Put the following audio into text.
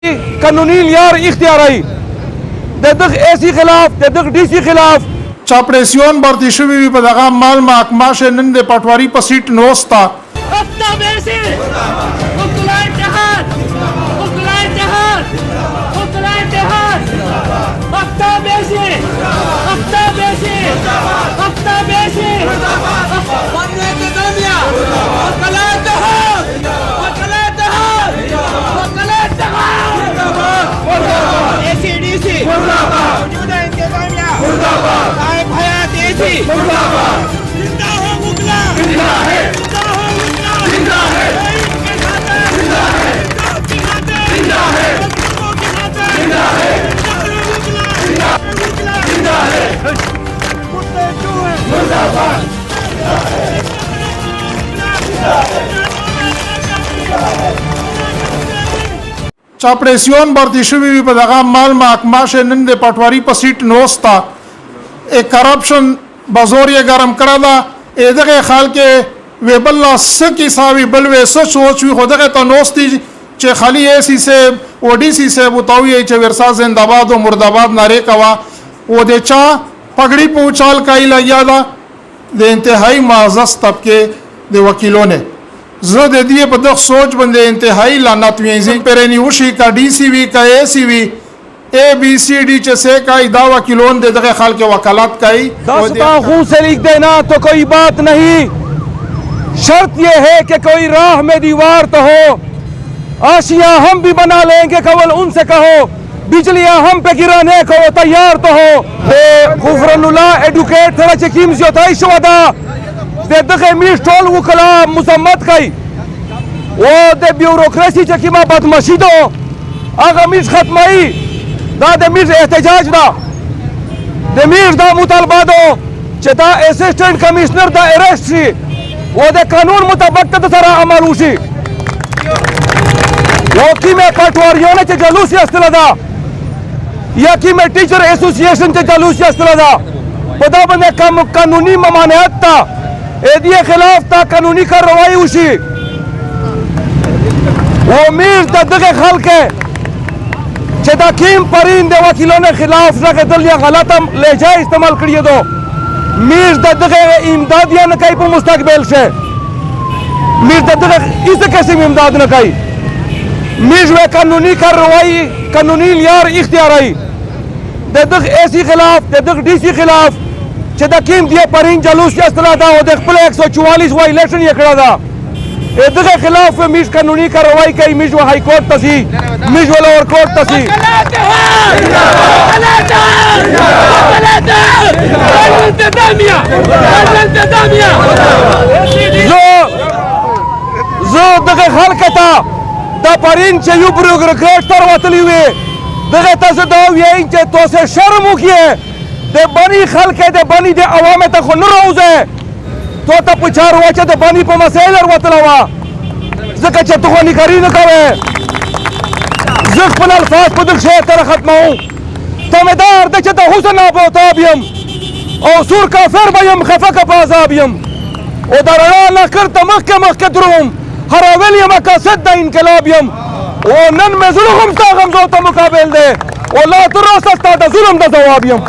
कानूनी layer इख्तियाराई ददग AC खिलाफ ददग DC खिलाफ चापरेसियोन भर्ती शुवी पदगा माल महकमा से नंदे पटवारी पर सीट नोस्ता चापरेसियोन भर्ती शुवी पदगा माल महकमा से नंदे पटवारी पर सीट नोस्ता एक करप्शन बजोरिया गरम करा एदगे खाल के वे बल्ला सकी सावी बलवे सोच भी खुद के तो नोस्ती चे खाली ऐसी से ओडीसी से बताओ चे विरसा जिंदाबाद और मुर्दाबाद नारे कवा वो दे चा पगड़ी पूछाल का यादा दे इंतहाई माजस तबके दे वकीलों ने जो दे दिए बदख सोच बंदे इंतहाई लानत पेरेनी उशी का डीसीवी का एसीवी ABCD से का दावा किलोन दे दगे खाल के वकालत का ही खून से लिख देना तो कोई बात नहीं, शर्त यह है कि कोई राह में दीवार तो हो, आशियां हम भी बना लेंगे केवल उनसे कहो, बिजलियां हम पे गिराने को तैयार तो हो। खुफरनुल्ला एडुकेट थोड़ा चकीम जोताई शवदा दे दगे मीश टोल वकला मुसम्मत कई वो दे ब्यूरोक्रेसी चकीमा बदमाशी दो आगा मीश खत्माई दा दे मीश एहतजाज दा दे मीश दा मुतालबा दो चेता असिस्टेंट कमिश्नर दा अरेस्ट सी वो दे कानून मुताबिक सारा अमल उसी वो की में पटवारियों ने जलूसी अस्तलदा या की में टीचर एसोसिएशन चे जलूसी अस्तलदा पता बंदे कम कानूनी ममानियत ता एदिए खिलाफ ता कानूनी कार्रवाई उसी वो मीर ददगे खल के चेता कीम परिंद वकीलों ने खिलाफ ना के दल या गलत ले जाए इस्तेमाल करिए दो मीर ददगे इमदादिया न कई पर मुस्तकबिल से मीर ददगे इसे कैसे इमदाद न कई मीर वे कानूनी कार्रवाई कानूनी लियार इख्तियाराई ददग एसी खिलाफ ददग डीसी खिलाफ चेता कीम दिए परिंद जलूस अस्तला दा वो देख प्ले 144 वो इलेक्शन ये खड़ा था एदगे खिलाफ मीज कानूनी कार्रवाई कई मीज वो हाई कोर्ट तसी मीज वो लोअर कोर्ट तसी जो दगे खल कता दा परिन चे यू ब्यूरोक्रेट तर वतली हुए दगे तसे दो ये इंचे तो से शर्म किए दे बनी खल के दे बनी दे अवामे तक न रोजे तो तब पुछार हुआ चे बनी पर मसैलर वतलवा जक चे तो निकरी न कवे जक पन अल्फाज पदक शे तर खत्माऊ तमेदार दे चे तो हुसन अबोताबियम और सुर का फिर बयम खफक बाजाबियम ओ दरना न कर तमक्के मक्के द्रुम हरावेलियम का सद इनकलाबियम ओ नन में जुल्म तागम जो त मुकाबिल दे ओ ला तुरसता द जुल्म द जवाबियम